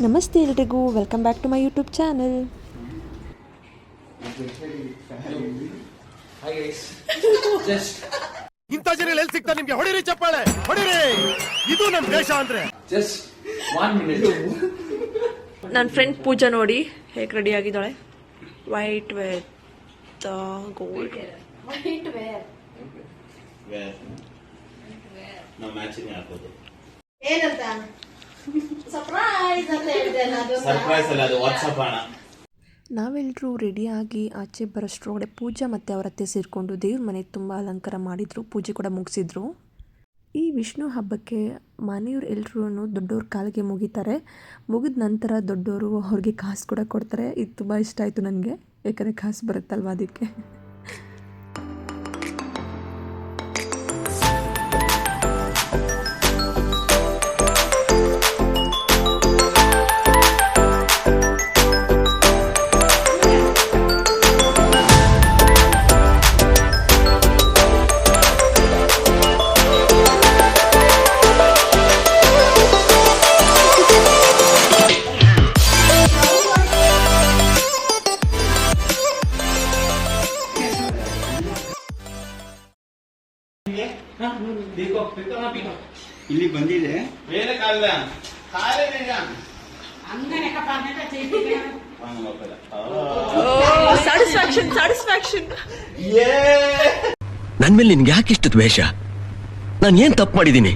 ನಮಸ್ತೆ ಎಲ್ರಿಗೂ, welcome back to my YouTube channel. ಇಂಥ ಜನ ಎಲ್ಲಿ ಸಿಗ್ತಾರೆ ನಿಮ್ಗೆ? ಹೊಡಿರಿ ಚಪ್ಪಾಳೆ, ಹೊಡಿರಿ. ಇದು ನಮ್ಮ ದೇಶ ಅಂದ್ರೆ. ನನ್ನ ಫ್ರೆಂಡ್ ಪೂಜಾ ನೋಡಿ ಹೇಗೆ ರೆಡಿ ಆಗಿದ್ದಾಳೆ. White with gold. White wear ನಾವು ಮ್ಯಾಚಿಂಗ್ ಹಾಕೋದು. ಏನಂತ ಸರ್ಪ್ರೈಸ್ ಅಂತ ಹೇಳಿದೆ. ಸರ್ಪ್ರೈಸ್ ಅಲ್ಲ, ಅದು ವಾಟ್ಸ್ಆಪ್ ಅಣ್ಣ. ನಾವೆಲ್ಲರೂ ರೆಡಿಯಾಗಿ ಆಚೆ ಬರೋಷ್ಟ್ರೊಳಗಡೆ ಪೂಜಾ ಮತ್ತು ಅವರ ಅತ್ತೆ ಸೇರಿಕೊಂಡು ದೇವ್ರ ಮನೆ ತುಂಬ ಅಲಂಕಾರ ಮಾಡಿದರು. ಪೂಜೆ ಕೂಡ ಮುಗಿಸಿದ್ರು. ಈ ವಿಷ್ಣು ಹಬ್ಬಕ್ಕೆ ಮನೆಯವ್ರು ಎಲ್ಲರೂ ದೊಡ್ಡವ್ರ ಕಾಲಿಗೆ ಮುಗಿತಾರೆ. ಮುಗಿದ ನಂತರ ದೊಡ್ಡವರು ಅವ್ರಿಗೆ ಕಾಸು ಕೂಡ ಕೊಡ್ತಾರೆ. ಇದು ತುಂಬ ಇಷ್ಟ ಆಯಿತು ನನಗೆ, ಯಾಕಂದರೆ ಕಾಸು ಬರುತ್ತಲ್ವ ಅದಕ್ಕೆ. ಇಲ್ಲಿ ಬಂದಿದೆ ಬೇರೆ ಕಾಲ ನನ್ ಮೇಲೆ ನಿನ್ಗೆ ಯಾಕೆ ಇಷ್ಟು ದ್ವೇಷ? ನಾನು ಏನ್ ತಪ್ಪು ಮಾಡಿದ್ದೀನಿ?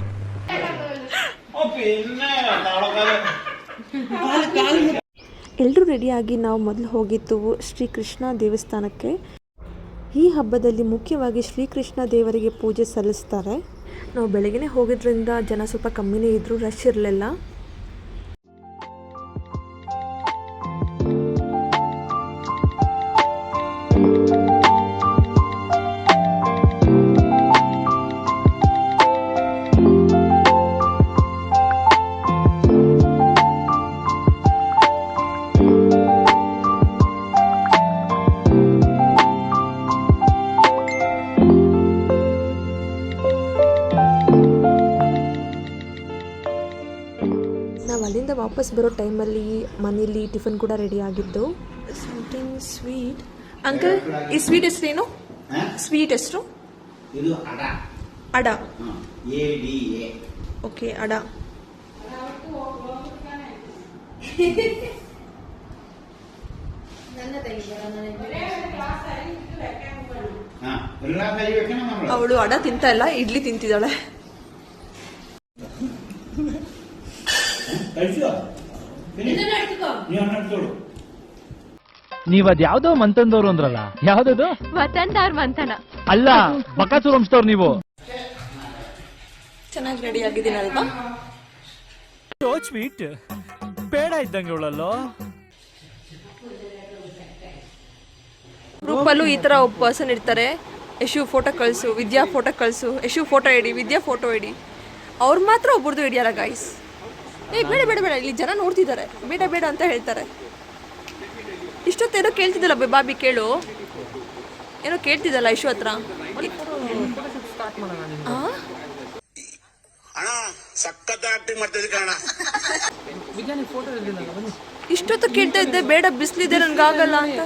ಎಲ್ಲರೂ ರೆಡಿಯಾಗಿ ನಾವು ಮೊದಲು ಹೋಗಿದ್ದು ಶ್ರೀಕೃಷ್ಣ ದೇವಸ್ಥಾನಕ್ಕೆ. ಈ ಹಬ್ಬದಲ್ಲಿ ಮುಖ್ಯವಾಗಿ ಶ್ರೀಕೃಷ್ಣ ದೇವರಿಗೆ ಪೂಜೆ ಸಲ್ಲಿಸ್ತಾರೆ. ನಾವು ಬೆಳಗ್ಗೆ ಹೋಗಿದ್ರಿಂದ ಜನ ಸ್ವಲ್ಪ ಕಮ್ಮಿನೇ ಇದ್ದರು, ರಶ್ ಇರಲಿಲ್ಲ. ನಾವು ಅಲ್ಲಿಂದ ವಾಪಸ್ ಬರೋ ಟೈಮಲ್ಲಿ ಮನೇಲಿ ಟಿಫನ್ ಕೂಡ ರೆಡಿ ಆಗಿದ್ದು. Something sweet. ಅಂಕಲ್, ಈ ಸ್ವೀಟ್ ಹೆಸರೇನು? ಸ್ವೀಟ್ ಹೆಸರು? ಇದು ಅಡ. ಅಡ. ADA. ಓಕೆ, ಅಡ. ಅವಳು ಅಡ ತಿಂತಾ ಇಲ್ಲ, ಇಡ್ಲಿ ತಿಂತಿದ್ದಾಳೆ. ನೀವ್ ಅದ್ ಯಾವ್ದೋ ಮಂತಂದವ್ರು ಅಂದ್ರಲ್ಲ, ಯಾವ್ದದು? ವತನ್ದಾರ್ ಮಂಥನ ಅಲ್ಲ, ಬಕಾಸೂರ್ ವಂಶದವ್ರು ನೀವು. ಚೆನ್ನಾಗಿ ರೆಡಿ ಆಗಿದ್ದೀನಲ್ವಾ? ಸ್ವೀಟ್ ಬೇಡ ಇದ್ದಂಗೆ ಅವಳಲ್ಲೋ. ಗ್ರೂಪಲ್ಲೂ ಈ ಥರ ಒಬ್ಬ ಪರ್ಸನ್ ಇರ್ತಾರೆ. ಯಶು ಫೋಟೋ ಕಳಿಸು, ವಿದ್ಯಾ ಫೋಟೋ ಕಳಿಸು, ಯಶು ಫೋಟೋ ಇಡಿ, ವಿದ್ಯಾ ಫೋಟೋ ಇಡಿ. ಅವ್ರು ಮಾತ್ರ ಒಬ್ಬರದು ಹಿಡಿಯಲ್ಲ ಗಾಯ್ಸ್. ಬೇಡ ಬೇಡ ಬೇಡ, ಇಲ್ಲಿ ಜನ ನೋಡ್ತಿದ್ದಾರೆ, ಬೇಡ ಬೇಡ ಅಂತ ಹೇಳ್ತಾರೆ. ಇಷ್ಟೊತ್ತೇನೋ ಕೇಳ್ತಿದ್ದಲ್ಲ ಬಾಬಿ, ಕೇಳು. ಏನೋ ಕೇಳ್ತಿದ್ದಲ್ಲ ಯಶು ಹತ್ರ. ಇಷ್ಟೊತ್ತು ಕೇಳ್ತಾ ಇದ್ದೆ, ಬೇಡ ಬಿಸಿಲಿದೆ ನನ್ಗಾಗಲ್ಲ ಅಂತ.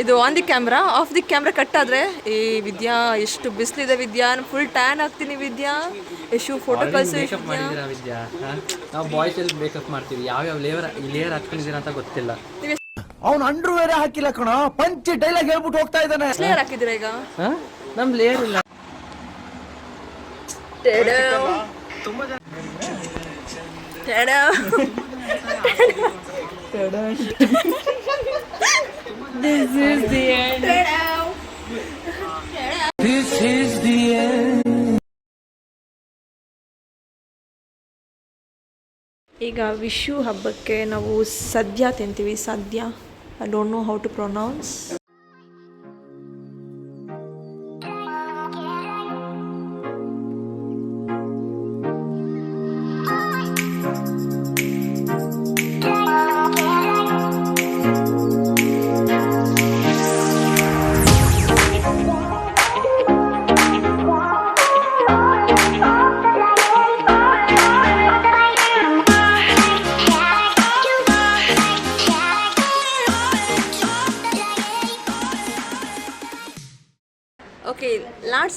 ಇದು on the camera, of the camera cut ಆದ್ರೆ, ಏ ವಿದ್ಯಾ ಎಷ್ಟು ಬಿಸಿಲಿದೆ ವಿದ್ಯಾ, ಫುಲ್ ಟ್ಯಾನ್ ಆಗ್ತೀನಿ ವಿದ್ಯಾ, ಯಶು ಫೋಟೋ ಕಳಿಸು. ವಿದ್ಯಾ, ನಾವು ಬಾಯ್ಸ್ ಅಲ್ಲಿ ಮೇಕಪ್ ಮಾಡ್ತೀವಿ, ಯಾವ ಲೇಯರ್ ಹಾಕೊಂಡಿದ್ದೀರಾ ಅಂತ ಗೊತ್ತಿಲ್ಲ. ಅವ್ನು ಅಂಡ್ರೂ ಬೇರೆ ಹಾಕಿಲ್ಲ ಕಣ, ಪಂಚ್ ಡೈಲಾಗ್ ಹೇಳ್ಬಿಟ್ಟು ಹೋಗ್ತಾ ಇದ್ದಾನೆ. ಲೇಯರ್ ಹಾಕಿದ್ದೀರಾ ಈಗ? ನಮ್ ಲೇಯರ್ ಇಲ್ಲ. This is the end. This is the end. ಈಗ ವಿಶು ಹಬ್ಬಕ್ಕೆ ನಾವು ಸದ್ಯ ತಿಂತೀವಿ. Sadya, I don't know how to pronounce.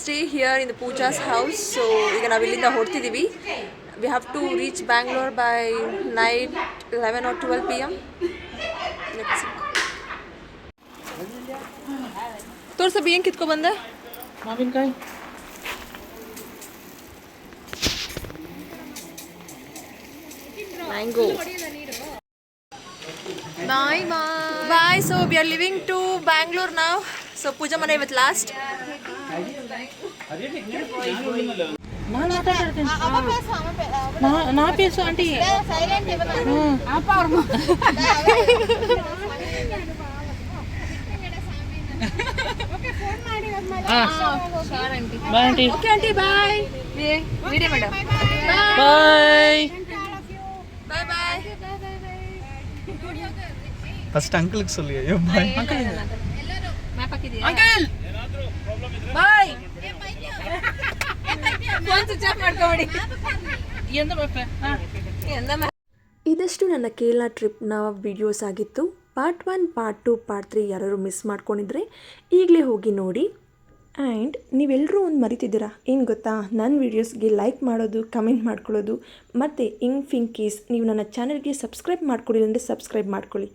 Stay here in the Pooja's house. So ಈಗ ನಾವು ಇಲ್ಲಿಂದ ಹೊರಟಿದ್ದೀವಿ. We have to reach Bangalore by night 11 or 12 PM. ತೋರ್ಸಬ್ಬಿ ಏನು ಕಿತ್ಕೊಬಂದೆ? ಮಾವಿನಕಾಯಿ. Mango. Bye bye. Bye. So we are leaving to Bangalore now. So Pooja Mane with last. ನಾ ಪೇಸು aunty Okay aunty, bye. Video madam. Bye. Bye bye. First ಅಂಕಲ್ಗೆ சொல்லி ಅಯ್ಯೋ bye. Uncle. Bye. Phone switch off ಮಾಡ್ಕೊಬೇಡಿ. ಇದಷ್ಟು ನನ್ನ ಕೇರಳ ಟ್ರಿಪ್ನ ವಿಡಿಯೋಸ್ ಆಗಿತ್ತು. ಪಾರ್ಟ್ 1, ಪಾರ್ಟ್ 2, ಪಾರ್ಟ್ 3 ಯಾರು ಮಿಸ್ ಮಾಡ್ಕೊಂಡಿದ್ರೆ ಈಗಲೇ ಹೋಗಿ ನೋಡಿ. ಆ್ಯಂಡ್ ನೀವೆಲ್ಲರೂ ಒಂದು ಮರಿತಿದ್ದೀರಾ, ಏನು ಗೊತ್ತಾ, ನನ್ನ ವೀಡಿಯೋಸ್ಗೆ ಲೈಕ್ ಮಾಡೋದು, ಕಮೆಂಟ್ ಮಾಡ್ಕೊಳ್ಳೋದು, ಮತ್ತು ಇನ್ ಕೇಸ್ ನೀವು ನನ್ನ ಚಾನಲ್ಗೆ ಸಬ್ಸ್ಕ್ರೈಬ್ ಮಾಡ್ಕೊಳ್ಳಿ ಅಂದರೆ ಸಬ್ಸ್ಕ್ರೈಬ್ ಮಾಡ್ಕೊಳ್ಳಿ.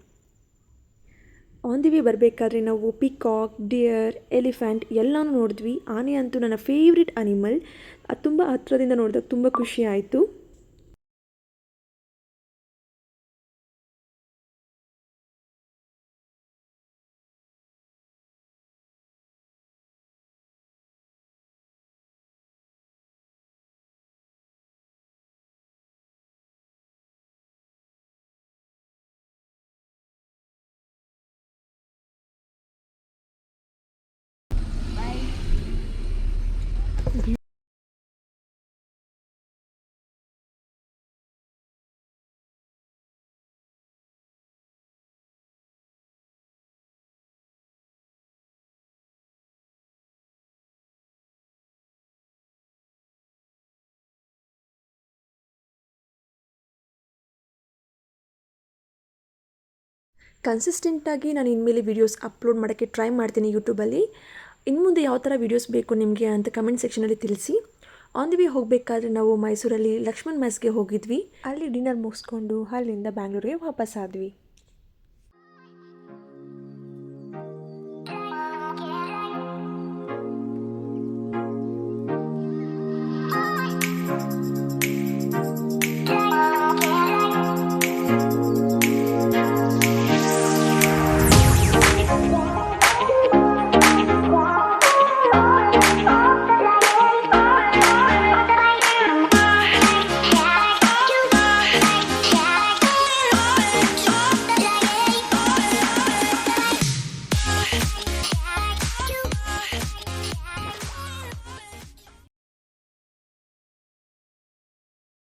ಆನ್ ದಿ ವೇ ಬರಬೇಕಾದ್ರೆ ನಾವು ಪಿಕಾಕ್, ಡಿಯರ್, ಎಲಿಫೆಂಟ್ ಎಲ್ಲನೂ ನೋಡಿದ್ವಿ. ಆನೆ ಅಂತೂ ನನ್ನ ಫೇವ್ರೆಟ್ ಅನಿಮಲ್. ಅದು ತುಂಬ ಹತ್ರದಿಂದ ನೋಡಿದಾಗ ತುಂಬ ಖುಷಿ ಆಯಿತು. ಕನ್ಸಿಸ್ಟೆಂಟಾಗಿ ನಾನು ಇನ್ಮೇಲೆ ವೀಡಿಯೋಸ್ ಅಪ್ಲೋಡ್ ಮಾಡೋಕ್ಕೆ ಟ್ರೈ ಮಾಡ್ತೀನಿ ಯೂಟ್ಯೂಬಲ್ಲಿ. ಇನ್ನು ಮುಂದೆ ಯಾವ ಥರ ವೀಡಿಯೋಸ್ ಬೇಕು ನಿಮಗೆ ಅಂತ ಕಮೆಂಟ್ ಸೆಕ್ಷನಲ್ಲಿ ತಿಳಿಸಿ. ಆನ್ ದಿ ವೇ ಹೋಗಬೇಕಾದ್ರೆ ನಾವು ಮೈಸೂರಲ್ಲಿ ಲಕ್ಷ್ಮಣ್ ಮೆಸ್ಗೆ ಹೋಗಿದ್ವಿ. ಅಲ್ಲಿ ಡಿನ್ನರ್ ಮುಗಿಸ್ಕೊಂಡು ಅಲ್ಲಿಂದ ಬ್ಯಾಂಗ್ಳೂರಿಗೆ ವಾಪಸ್ ಆದ್ವಿ.